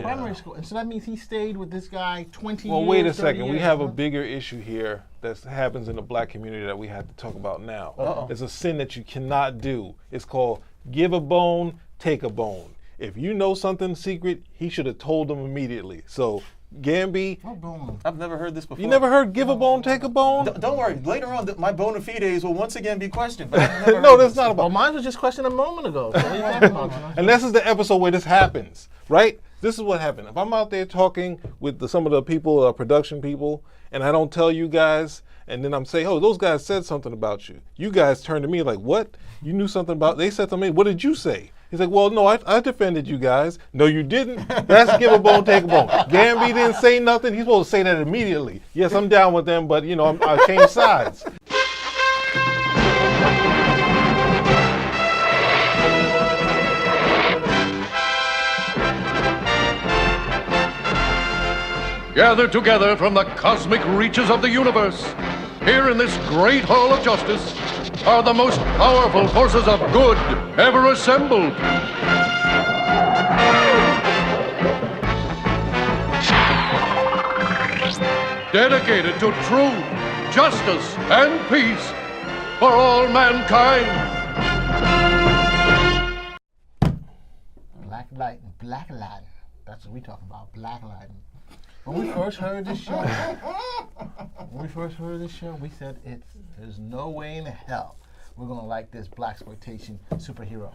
primary school. And so that means he stayed with this guy 20 years. Well, wait a 30 second. We years, have huh? a bigger issue here that happens in the black community that we have to talk about now. Uh-oh. It's a sin that you cannot do. It's called give a bone, take a bone. If you know something secret, he should have told them immediately. So, Gamby, What bone? I've never heard this before. you never heard give a bone, take a bone? Don't worry. Later on, my bona fides will once again be questioned. But I've never No, heard that's this. not Well, about. mine was just questioned a moment ago. So what are you talking about, John? And this is the episode where this happens, right? This is what happened. If I'm out there talking with some of the people, production people, and I don't tell you guys, and then I'm saying, oh, those guys said something about you. You guys turn to me like, what? You knew something about, they said something, what did you say? He's like, well, no, I defended you guys. No, you didn't. That's give a bone, take a bone. Gamby didn't say nothing. He's supposed to say that immediately. Yes, I'm down with them, but, I changed sides. Gathered together from the cosmic reaches of the universe, here in this great hall of justice, are the most powerful forces of good ever assembled. Dedicated to truth, justice, and peace for all mankind. Black lightning, black lightning. That's what we talking about, black lightning. When we first heard this show, we said there's no way in hell we're gonna like this blaxploitation superhero.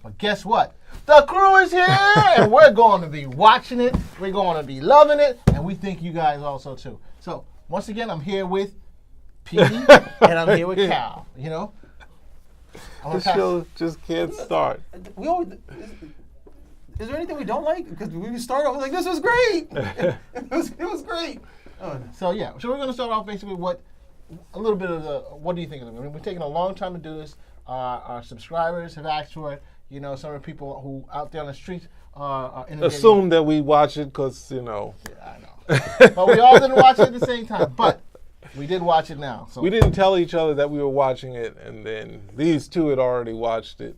But guess what? The crew is here, and we're going to be watching it. We're going to be loving it, and we think you guys also too. So once again, I'm here with Petey, and I'm here with Cal. This show just can't start. We always. Is there anything we don't like? Because we start off like, this was great. it was great. Oh, no. So we're going to start off basically what do you think of it? I mean, we're taking a long time to do this. Our subscribers have asked for it. Some of the people who out there on the streets are inundated. Assume that we watch it because, Yeah, I know. But we all didn't watch it at the same time. But we did watch it now. So we didn't tell each other that we were watching it, and then these two had already watched it.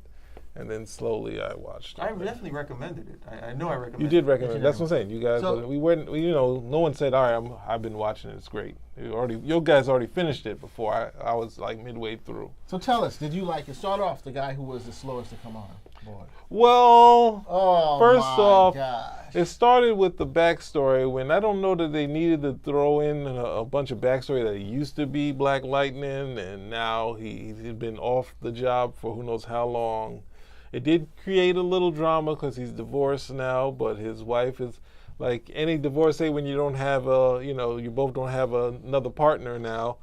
And then slowly I watched it. I definitely recommended it. I know I recommended it. You did recommend it. That's what I'm saying. You guys, So- we weren't, no one said, all right, I've been watching it. It's great. You guys already finished it before I was like midway through. So tell us, did you like it? Start off the guy who was the slowest to come on board. Well, Oh, first my off, gosh. it started with the backstory when I don't know that they needed to throw in a bunch of backstory that he used to be Black Lightning and now he's been off the job for who knows how long. It did create a little drama because he's divorced now, but his wife is like any divorcee when you don't have you both don't have another partner now.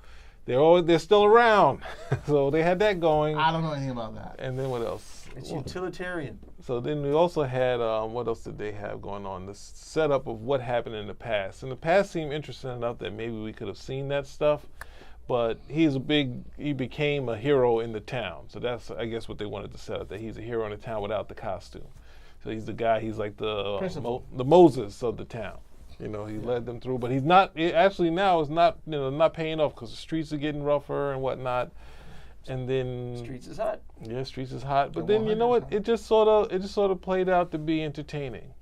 They're still around, so they had that going. I don't know anything about that. And then what else? It's utilitarian. So then we also had, what else did they have going on? The setup of what happened in the past. And the past seemed interesting enough that maybe we could have seen that stuff. But he became a hero in the town. So that's, I guess, what they wanted to set up, that he's a hero in the town without the costume. So he's the guy, he's like the Moses of the town. He led them through. But he's not, now is not, not paying off because the streets are getting rougher and whatnot. And then Streets is hot. Yeah, streets is hot. But then you know what? It just sort of played out to be entertaining.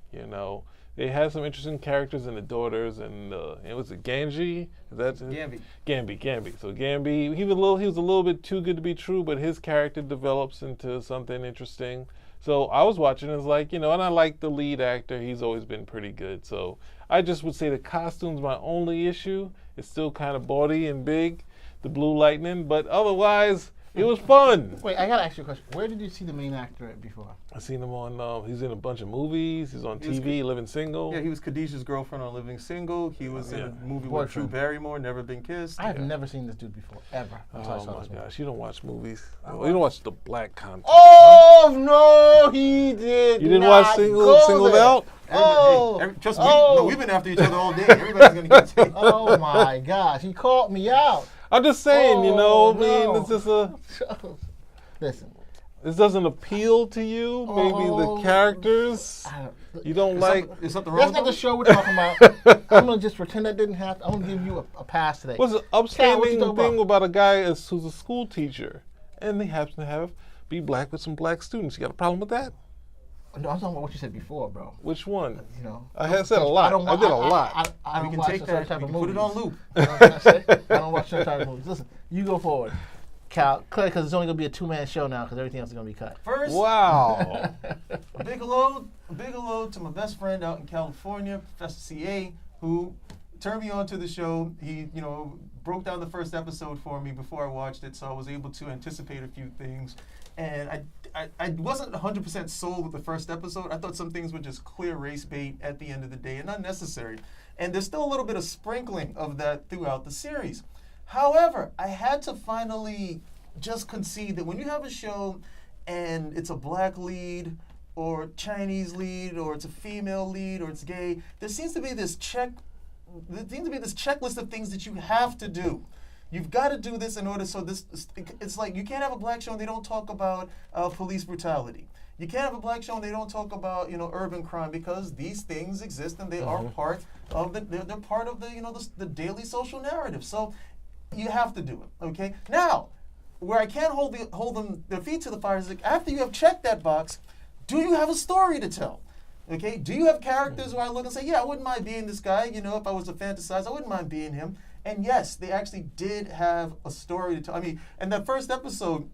They had some interesting characters in the daughters, and it was Ganji. Is that Gamby. So Gamby, he was a little bit too good to be true, but his character develops into something interesting. So I was watching, it's like, and I like the lead actor. He's always been pretty good. So I just would say the costume's my only issue. It's still kind of bawdy and big, the Blue Lightning, but otherwise, it was fun. Wait, I gotta ask you a question. Where did you see the main actor before? I seen him on. He's in a bunch of movies. He's on TV, Living Single. Yeah, he was Khadijah's girlfriend on Living Single. He was in a movie with Drew Barrymore, Never Been Kissed. I have never seen this dude before, ever. Oh my gosh, you don't watch movies. You don't watch the black content. Oh no, he did. You didn't watch Singled Out? Trust me, no, we've been after each other all day. Everybody's gonna get taken. Oh my gosh, he called me out. I'm just saying, Oh, I mean, it's just Listen. This doesn't appeal to you. Maybe the characters. You don't like. Is something wrong? That's not the show we're talking about. I'm gonna just pretend that didn't happen. I'm gonna give you a pass today. What's the upstanding thing about a guy who's a school teacher and they happen to be black with some black students? You got a problem with that? No, I'm talking about what you said before, bro. Which one? You know, I had said a lot. I did a lot. I We don't can watch take certain that. type We of can put movies. it on loop. You know what I'm saying? I don't watch certain type of movies. Listen, you go forward, Cal. Clear, because it's only gonna be a 2-man show now, because everything else is gonna be cut. First, Wow. a big hello to my best friend out in California, Professor CA, who turned me on to the show. He, broke down the first episode for me before I watched it, so I was able to anticipate a few things. And I wasn't 100% sold with the first episode. I thought some things were just clear race bait at the end of the day and unnecessary. And there's still a little bit of sprinkling of that throughout the series. However, I had to finally just concede that when you have a show and it's a black lead or Chinese lead or it's a female lead or it's gay, there seems to be this checklist of things that you have to do. You've got to do this in order it's like you can't have a black show and they don't talk about police brutality. You can't have a black show and they don't talk about urban crime, because these things exist and they are part of they're part of the daily social narrative. So you have to do it. Okay. Now, where I can't hold them their feet to the fire is like, after you have checked that box, do you have a story to tell? Okay, do you have characters where I look and say, yeah, I wouldn't mind being this guy, if I was to fantasize, I wouldn't mind being him. And yes, they actually did have a story to tell. I mean, in that first episode,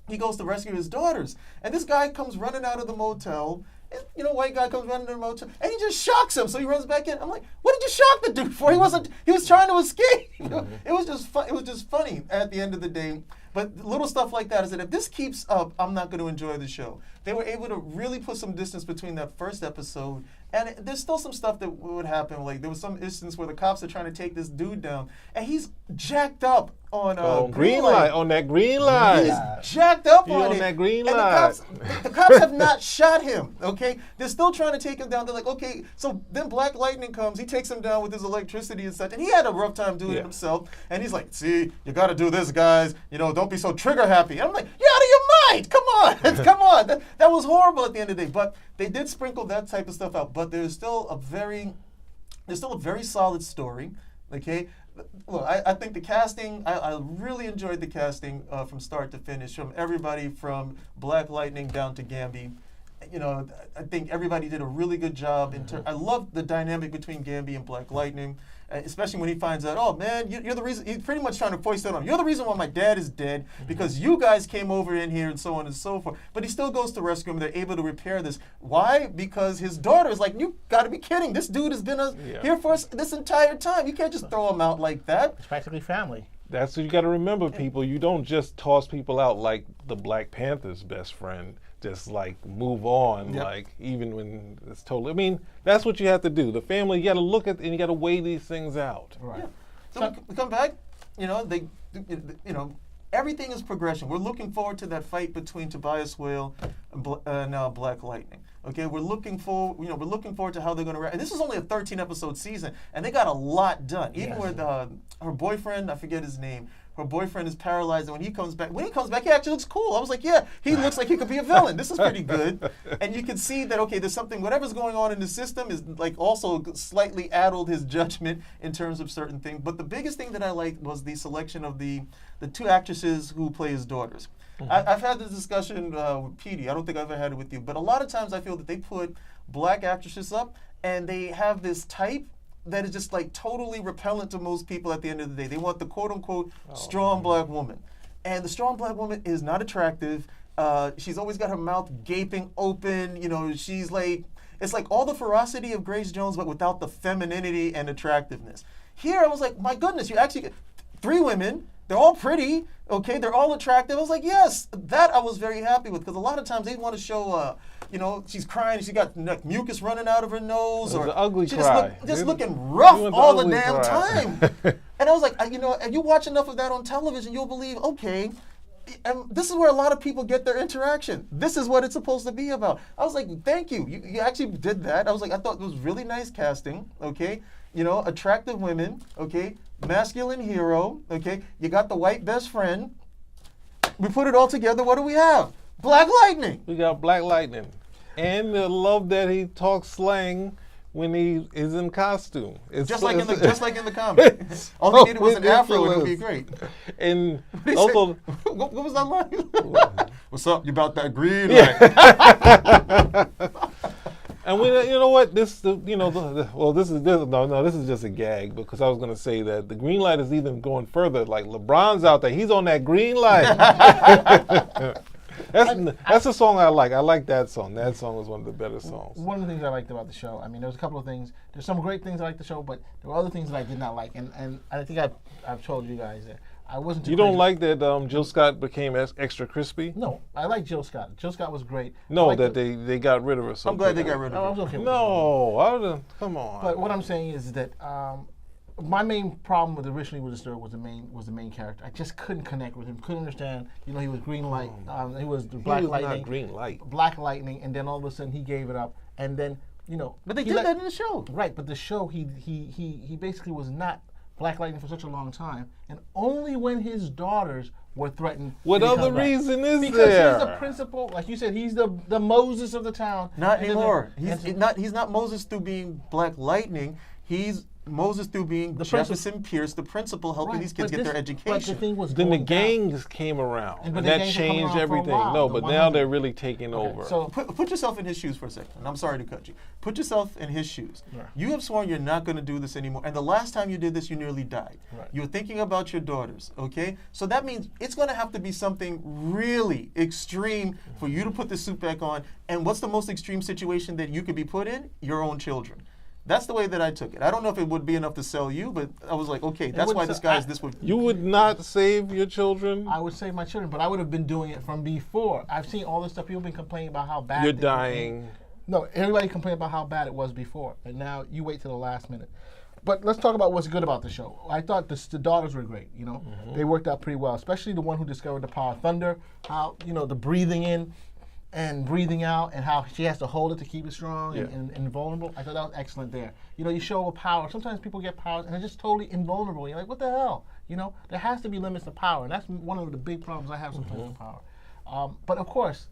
he goes to rescue his daughters. And this guy comes running out of the motel. And, white guy comes running to the motel. And he just shocks him. So he runs back in. I'm like, what did you shock the dude for? He was trying to escape. It was just funny at the end of the day. But little stuff like that is that if this keeps up, I'm not going to enjoy the show. They were able to really put some distance between that first episode, and there's still some stuff that would happen. Like there was some instance where the cops are trying to take this dude down, and he's jacked up on green light. On that green light. He's jacked up on it. On that green and light. The cops have not shot him. Okay, they're still trying to take him down. They're like, okay, so then Black Lightning comes. He takes him down with his electricity and such, and he had a rough time doing it himself. And he's like, see, you got to do this, guys. Don't be so trigger happy. And I'm like, you're out of your mind. Come on, come on. That was horrible at the end of the day. But they did sprinkle that type of stuff out. But there's still a very solid story. Okay. Look, I think the casting, I really enjoyed the casting from start to finish, from everybody from Black Lightning down to Gambi. I think everybody did a really good job. I love the dynamic between Gambi and Black Lightning, especially when he finds out, oh man, you're the reason. He's pretty much trying to foist that on him. You're the reason why my dad is dead, because you guys came over in here and so on and so forth. But he still goes to rescue him. They're able to repair this. Why? Because his daughter is like, you got to be kidding. This dude has been here for us this entire time. You can't just throw him out like that. It's practically family. That's what you got to remember, people. You don't just toss people out like the Black Panther's best friend. Just like move on, like even when it's totally. I mean, that's what you have to do. The family, you got to look at and you got to weigh these things out. Right. Yeah. So we come back. Everything is progression. We're looking forward to that fight between Tobias Whale and now Black Lightning. Okay, we're looking forward to how they're going to react. And this is only a 13-episode season, and they got a lot done. Even with her boyfriend, I forget his name. Her boyfriend is paralyzed, and when he comes back, he actually looks cool. I was like, yeah, he looks like he could be a villain. This is pretty good. And you can see that, okay, there's something, whatever's going on in the system is like also slightly addled his judgment in terms of certain things. But the biggest thing that I liked was the selection of the two actresses who play his daughters. I've had this discussion with Petey. I don't think I've ever had it with you. But a lot of times I feel that they put black actresses up, and they have this type that is just like totally repellent to most people at the end of the day. They want the quote-unquote strong black woman. And the strong black woman is not attractive. She's always got her mouth gaping open. She's like, it's like all the ferocity of Grace Jones, but without the femininity and attractiveness. Here, I was like, my goodness, you actually get 3 women. They're all pretty, okay? They're all attractive. I was like, yes, that I was very happy with, because a lot of times they want to show, she's crying, she got mucus running out of her nose, or an ugly she cry. just looking rough all the damn cry. time. And I was like, if you watch enough of that on television, you'll believe, okay, and this is where a lot of people get their interaction. This is what it's supposed to be about. I was like, thank you. You actually did that. I was like, I thought it was really nice casting, okay? Attractive women, okay? Masculine hero, okay? You got the white best friend. We put it all together. What do we have? Black Lightning. We got Black Lightning. And I love that he talks slang when he is in costume. It's Just like in the comic. All he needed was an afro and it would be great. And also, what was that line? What's up? You about that green light? and you know what? This is just a gag because I was going to say that the green light is even going further. Like LeBron's out there, he's on that green light. That's a song I like. I like that song. That song was one of the better songs. One of the things I liked about the show, I mean, there was a couple of things. There's some great things I liked the show, but there were other things that I did not like. And I think I've told you guys that I wasn't too You don't like that Jill Scott became extra crispy? No, I like Jill Scott. Jill Scott was great. No, that they got rid of her. So I'm glad they got rid of her. I was okay with No, come on. But what I'm saying is that my main problem with originally with the story was the main character. I just couldn't connect with him. Couldn't understand. You know, he was green light. He was the black lightning. Not green light. Black lightning, and then all of a sudden he gave it up, and then But they did that in the show. Right, but the show he basically was not Black Lightning for such a long time, and only when his daughters were threatened. What other reason is because there? Because he's the principal, like you said, he's the Moses of the town. Not anymore. He's not Moses through being Black Lightning. He's Moses through being Jefferson Pierce, the principal, helping these kids get their education. But the thing was then the gangs came around, and that changed everything. No, but now they're really taking over. So put yourself in his shoes for a second. And I'm sorry to cut you. Put yourself in his shoes. Yeah. You have sworn you're not going to do this anymore. And the last time you did this, you nearly died. Right. You're thinking about your daughters, okay? So that means it's going to have to be something really extreme for you to put the suit back on. And what's the most extreme situation that you could be put in? Your own children. That's the way that I took it. I don't know if it would be enough to sell you, but I was like, okay, that's why this guy is this way. You would not save your children? I would save my children, but I would have been doing it from before. I've seen all this stuff. People have been complaining about how bad you're dying. No, everybody complained about how bad it was before, and now you wait till the last minute. But let's talk about what's good about the show. I thought the daughters were great. You know, they worked out pretty well, especially the one who discovered the power of thunder. How the breathing in and breathing out, and how she has to hold it to keep it strong and invulnerable. I thought that was excellent there. You show a power. Sometimes people get powers and they're just totally invulnerable. You're like, what the hell? There has to be limits to power, and that's one of the big problems I have sometimes with power. But of course,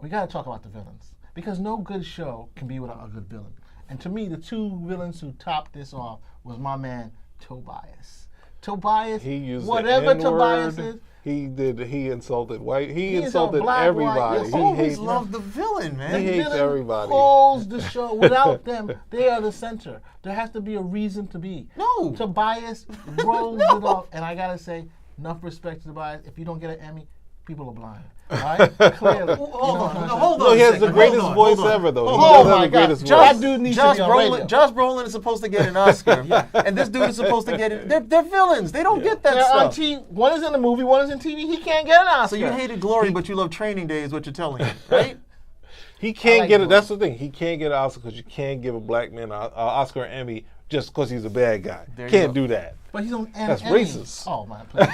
we got to talk about the villains, because no good show can be without a good villain. And to me, the two villains who topped this off was my man Tobias. Tobias, he used whatever the Tobias is. He insulted white. He insulted everybody. He always loved the villain, man. He hates everybody. Holds the show. Without them, they are the center. There has to be a reason to be. No. Tobias rolls it off, and I gotta say, enough respect to Tobias. If you don't get an Emmy, people are blind. All right? Clearly. Hold on. No, he has the greatest voice ever, though. Oh my God. That dude needs to be on radio. Josh Brolin is supposed to get an Oscar, and this dude is supposed to get it. They're villains. They don't get that stuff. One is in the movie, one is in TV. He can't get an Oscar. So you hated Glory, but you love Training Day, is what you're telling me, right? He can't get it. That's the thing. He can't get an Oscar because you can't give a black man an Oscar or Emmy just because he's a bad guy. Can't do that. But he's on That's Emmy. racist. Oh, my please.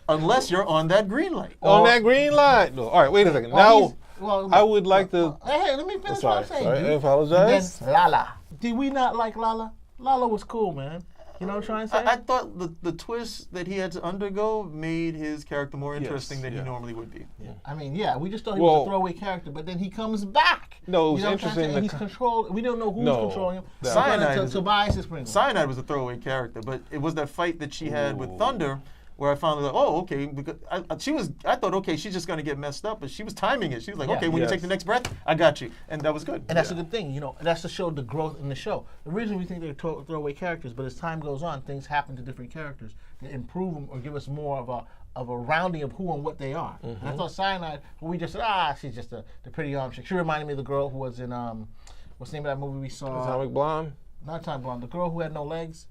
Unless you're on that green light. On that green light. No. All right, wait a second. Now, I would like to... Hey, let me finish what I'm saying. Sorry, I apologize. And then Lala. Did we not like Lala? Lala was cool, man. You know what I'm trying to say? I thought the twist that he had to undergo made his character more interesting than he normally would be. Yeah. I mean, we just thought he was a throwaway character, but then he comes back. No, it was interesting. And he's controlled. We don't know who's controlling him. Cyanide was a throwaway character, but it was that fight that she had with Thunder where I finally like, oh, okay. Because I thought, okay, she's just going to get messed up, but she was timing it. She was like, okay, when you take the next breath, I got you. And that was good. And that's a good thing, that's to show the growth in the show. Originally, we think they're throwaway characters, but as time goes on, things happen to different characters that improve them or give us more of a rounding of who and what they are. And I thought Cyanide, we just said, she's just the pretty arm chick. She reminded me of the girl who was in, what's the name of that movie we saw? Atomic Blonde? Not Atomic Blonde. The girl who had no legs.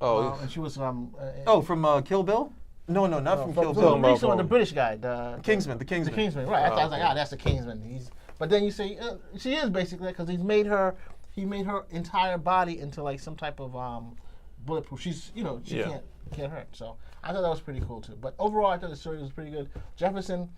Oh. And she was, from Kill Bill? No, not from Kill Bill. The British guy. The Kingsman, right. I was like, that's the Kingsman. But then you say, she is basically, because he made her entire body into like some type of bulletproof. She's, she can't can't hurt. So I thought that was pretty cool too. But overall, I thought the story was pretty good. Jefferson,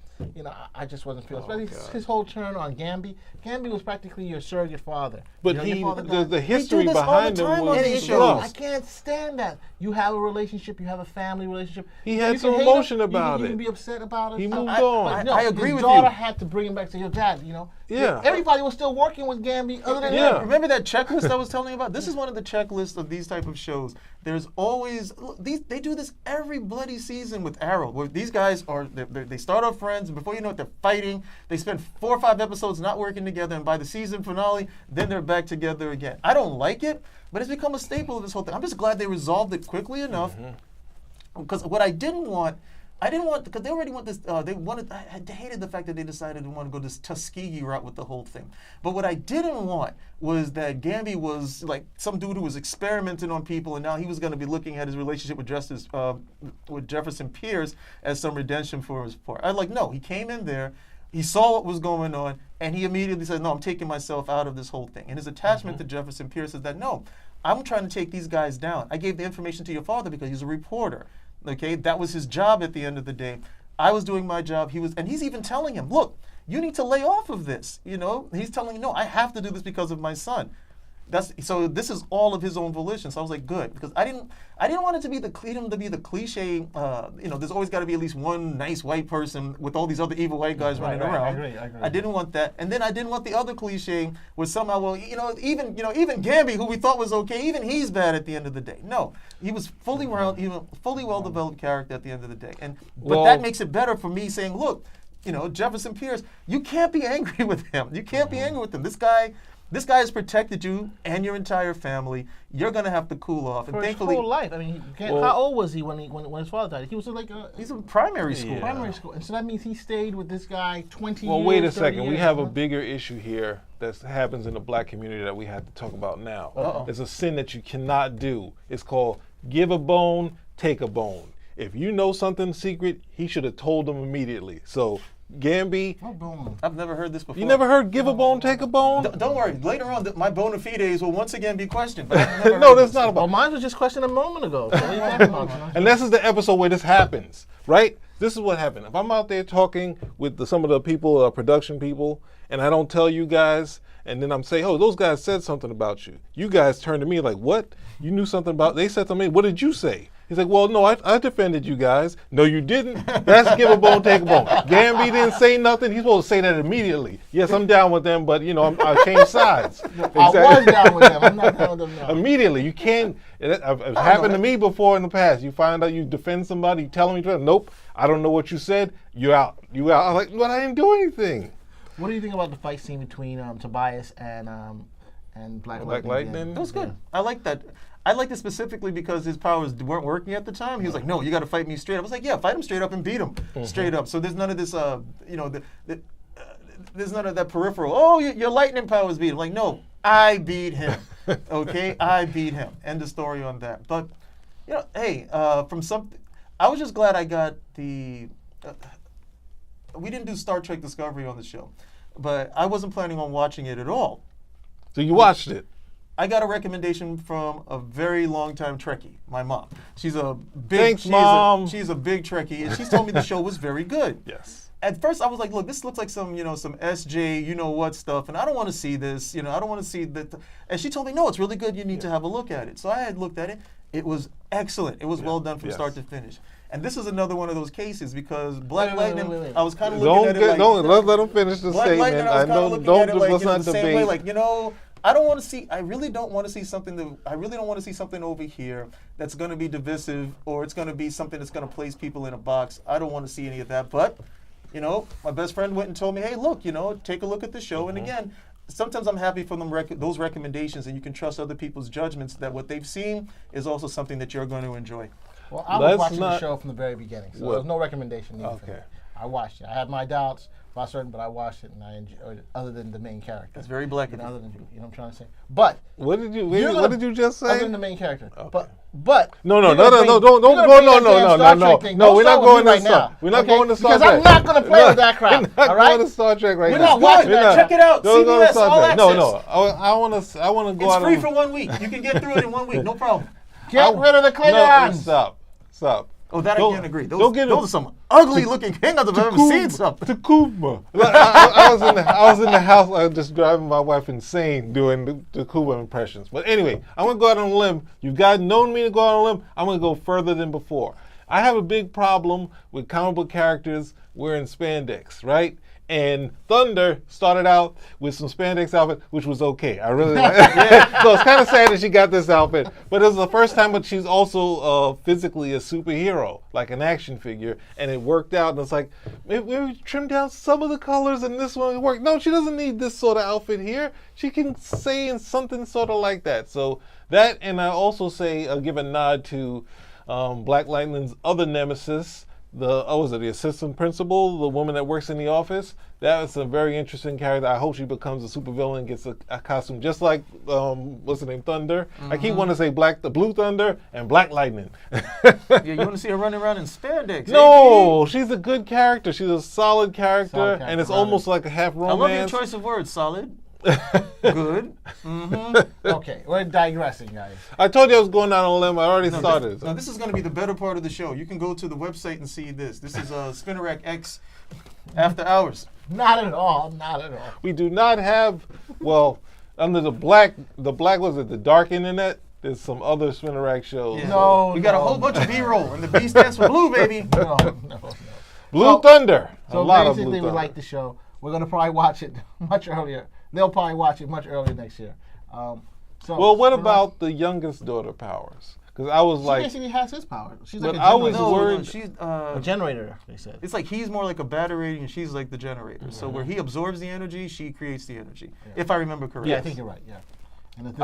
I just wasn't feeling. Especially his whole turn on Gamby. Gamby was practically your surrogate father. But the history behind him was I can't stand that. You have a relationship. You have a family relationship. He had some emotion about it. You can be upset about it. He moved on. I agree with you. His daughter had to bring him back to your dad. Yeah. Everybody was still working with Gamby other than Yeah. him. Remember that checklist I was telling you about? This is one of the checklists of these type of shows. There's always they do this every bloody season with Arrow, where these guys they start off friends, and before you know it, they're fighting. They spend 4 or 5 episodes not working together, and by the season finale, then they're back together again. I don't like it, but it's become a staple of this whole thing. I'm just glad they resolved it quickly enough. Because what I didn't want, because they already want this. I hated the fact that they decided to want to go this Tuskegee route with the whole thing. But what I didn't want was that Gamby was like some dude who was experimenting on people, and now he was going to be looking at his relationship with Jefferson Pierce as some redemption for his part. No. He came in there, he saw what was going on, and he immediately said, "No, I'm taking myself out of this whole thing." And his attachment to Jefferson Pierce is that, "No, I'm trying to take these guys down. I gave the information to your father because he's a reporter." Okay, that was his job at the end of the day. I was doing my job. And he's even telling him, "Look, you need to lay off of this." He's telling him, "No, I have to do this because of my son." So this is all of his own volition. So I was like, good, because I didn't want it to be the cliche. There's always got to be at least one nice white person with all these other evil white guys running around. I agree. I didn't want that, and then I didn't want the other cliche where somehow, even Gamby, who we thought was okay, even he's bad at the end of the day. No, he was fully well developed character at the end of the day, but that makes it better for me saying, look, Jefferson Pierce, you can't be angry with him. You can't be angry with him. This guy has protected you and your entire family. You're gonna have to cool off. And for thankfully, his whole life. I mean, how old was he when his father died? He was he's in primary school. Yeah. Primary school, and so that means he stayed with this guy 20 years. Well, wait a second. Years, We have a bigger issue here that happens in the black community that we have to talk about now. Uh-oh. It's a sin that you cannot do. It's called give a bone, take a bone. If you know something secret, he should have told them immediately. So Gamby, I've never heard this before. you never heard give a bone, take a bone? Don't worry. Later on, my bona fides will once again be questioned. But I've never No, heard that's this. not about. Well, mine was just questioned a moment ago. So what are you talking about? And this is the episode where this happens, right? This is what happened. If I'm out there talking with some of the people, production people, and I don't tell you guys, and then I'm saying, oh, those guys said something about you. You guys turn to me like, what? You knew something about, they said something, what did you say? He's like, well, no, I defended you guys. No, you didn't. That's give a bone, take a bone. Gamby didn't say nothing. He's supposed to say that immediately. Yes, I'm down with them, but, I changed sides. I was down with them. I'm not down with them now. Immediately. You can't. It's happened to me before in the past. You find out you defend somebody, you tell them, nope, I don't know what you said. You're out. You out. I'm like, but I didn't do anything. What do you think about the fight scene between Tobias and Black Lightning? That was good. I like that. I liked it specifically because his powers weren't working at the time. He was like, "No, you got to fight me straight up." I was like, "Yeah, fight him straight up and beat him straight up." So there's none of this, there's none of that peripheral. Oh, your lightning powers beat him. Like, no, I beat him. Okay, I beat him. End of story on that. But hey, I was just glad I got the. We didn't do Star Trek Discovery on the show, but I wasn't planning on watching it at all. So you watched it. I got a recommendation from a very long-time Trekkie, my mom. She's a big. Thanks, Mom. She's a big Trekkie, and she told me the show was very good. Yes. At first, I was like, "Look, this looks like some SJ, what stuff," and I don't want to see this. I don't want to see that. And she told me, "No, it's really good. You need to have a look at it." So I had looked at it. It was excellent. It was well done from start to finish. And this is another one of those cases because Black Lightning, wait. I was kind of looking at it like. Let them finish the Black statement. Lightning, I was kind of looking at it like, let's not the same way, debate. like, I don't want to see. I really don't want to see something. I really don't want to see something over here that's going to be divisive, or it's going to be something that's going to place people in a box. I don't want to see any of that. But, my best friend went and told me, "Hey, look, take a look at the show." And again, sometimes I'm happy for them those recommendations, and you can trust other people's judgments that what they've seen is also something that you're going to enjoy. Well, I was watching the show from the very beginning, so there was no recommendation needed. Okay. I watched it. I had my doubts about certain, but I watched it and I enjoyed it. Other than the main character, That's very black. other than what I'm trying to say. But What did you just say? other than the main character, Okay. but No, don't go. No, we're not going to Star. We're not going to Star Trek. Because I'm not going to play with that crap. We're not all right? going to Star Trek right We're now. not watching that. Check it out. Don't go to CBS Star All Trek. Access. No. I want to go It's out. free for 1 week. You can get through it in 1 week. No problem. Get rid of the No, Klingons. stop. Stop. Oh, that I can't agree. Those don't are some ugly-looking hangouts I've ever seen. Something. Takuma. I was in the house. I was just driving my wife insane doing the Takuma impressions. But anyway, I'm gonna go out on a limb. You guys known me to go out on a limb. I'm gonna go further than before. I have a big problem with comic book characters wearing spandex, right? And Thunder started out with some spandex outfit, which was okay. I really like it. So it's kind of sad that she got this outfit. But it was the first time that she's also physically a superhero, like an action figure. And it worked out. And it's like, maybe we trim down some of the colors and this one work. No, she doesn't need this sort of outfit here. She can say in something sort of like that. So that, and I also say, I'll give a nod to Black Lightning's other nemesis, the assistant principal, the woman that works in the office. That is a very interesting character. I hope she becomes a supervillain and gets a costume just like what's her name, Thunder. I keep wanting to say the Blue Thunder and Black Lightning. Yeah, you want to see her running around in spandex? No, she's a good character. She's a solid character, and it's almost like a half romance. I love your choice of words, solid. Good. Okay, we're digressing, guys. I told you I was going out on a limb. I already started. This is going to be the better part of the show. You can go to the website and see this. This is Spinnerack X After Hours. Not at all. Not at all. We do not have, under the black was it the dark internet? There's some other Spinnerack shows. Yeah. No, we got a whole bunch of B-roll, and the B stands for blue, baby. No. Blue Thunder. So basically, we like the show. We're gonna probably watch it much earlier. They'll probably watch it much earlier next year. What about the youngest daughter powers? Because I was she basically has his power. She's like I was worried. No, she's a generator. They said it's like he's more like a battery and she's like the generator. Mm-hmm. So where he absorbs the energy, she creates the energy. Yeah. If I remember correctly. Yeah, I think you're right. Yeah. And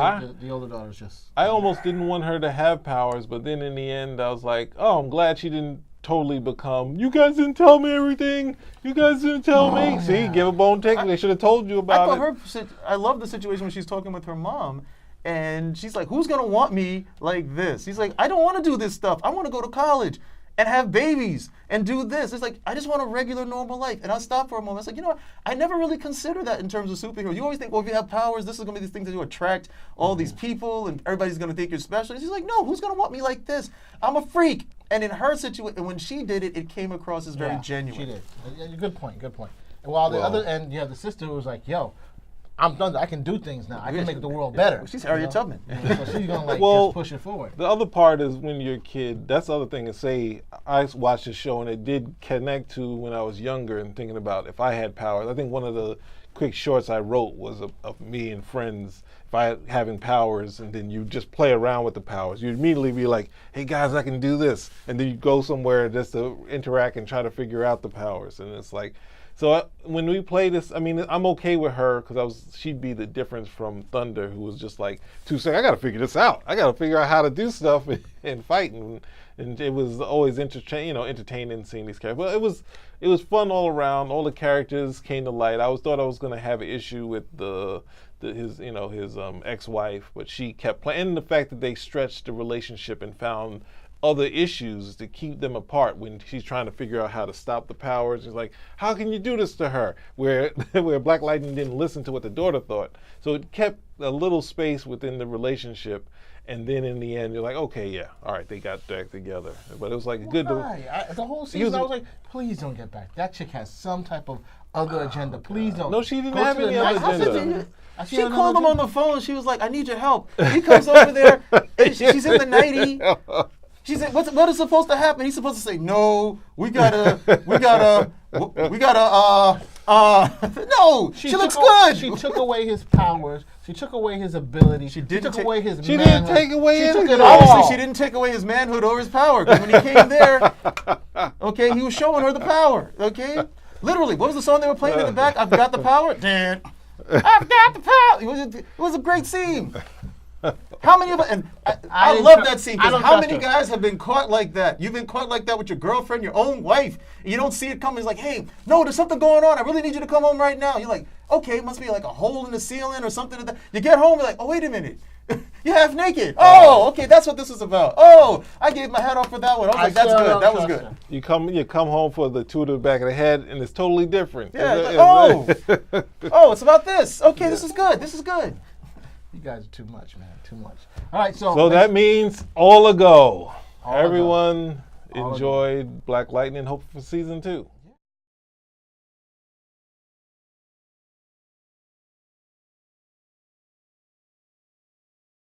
the older daughter's just. I almost didn't want her to have powers, but then in the end, I was like, oh, I'm glad she didn't totally become. You guys didn't tell me everything. You guys didn't tell me. Yeah. See, give a bone take. They should have told you about it. I love the situation when she's talking with her mom. And she's like, who's going to want me like this? He's like, I don't want to do this stuff. I want to go to college and have babies and do this. It's like, I just want a regular, normal life. And I stopped for a moment. It's like, you know what? I never really consider that in terms of superheroes. You always think, well, if you have powers, this is going to be these things that you attract all these people and everybody's going to think you're special. And she's like, no, who's going to want me like this? I'm a freak. And in her situation, when she did it, it came across as very genuine. She did. Good point. And while the other end, you have the sister who was like, yo, I'm done. I can do things now. I can make the world better. She's Harriet Tubman. So she's gonna just push it forward. The other part is when you're a kid. That's the other thing to say. I watched the show and it did connect to when I was younger and thinking about if I had powers. I think one of the quick shorts I wrote was of me and friends. If I having powers, and then you just play around with the powers, you immediately be like, "Hey guys, I can do this," and then you go somewhere just to interact and try to figure out the powers, and it's like. So when we play this, I mean, I'm okay with her because she'd be the difference from Thunder, who was just like, 2 seconds, I got to figure this out. I got to figure out how to do stuff and fight. And it was always entertaining seeing these characters. But it was fun all around. All the characters came to light. I thought I was going to have an issue with his ex-wife, but she kept playing. And the fact that they stretched the relationship and found other issues to keep them apart when she's trying to figure out how to stop the powers. It's like, how can you do this to her? Where Black Lightning didn't listen to what the daughter thought. So it kept a little space within the relationship. And then in the end, you're like, okay, yeah, all right, they got back together. But it was like good. The whole season, I was like, please don't get back. That chick has some type of other agenda. Please don't. No, she didn't have any other agenda. She called him on the phone. She was like, I need your help. He comes over there. And she's in the 90. She said, what is supposed to happen? He's supposed to say, no, we gotta, no, she looks good. She took away his powers. She took away his ability. She took away his manhood. She didn't take away anything. Obviously, she didn't take away his manhood or his power. Because when he came there, okay, he was showing her the power, okay? Literally, what was the song they were playing in the back? I've got the power. Dan, I've got the power. It was a great scene. How many of us, and I love that scene, because how many guys have been caught like that? You've been caught like that with your girlfriend, your own wife, and you don't see it coming. It's like, hey, no, there's something going on. I really need you to come home right now. You're like, okay, it must be like a hole in the ceiling or something like that. You get home, you're like, oh, wait a minute. You're half naked. Oh, okay, that's what this is about. Oh, I gave my hat off for that one. I was like, that's good. That was good. You come home for the two to the back of the head, and it's totally different. Yeah, it's about this. Okay, this is good. This is good. You guys are too much, man. Too much. All right, so that means all a go. Everyone All of enjoyed Black Lightning. Hope for season 2.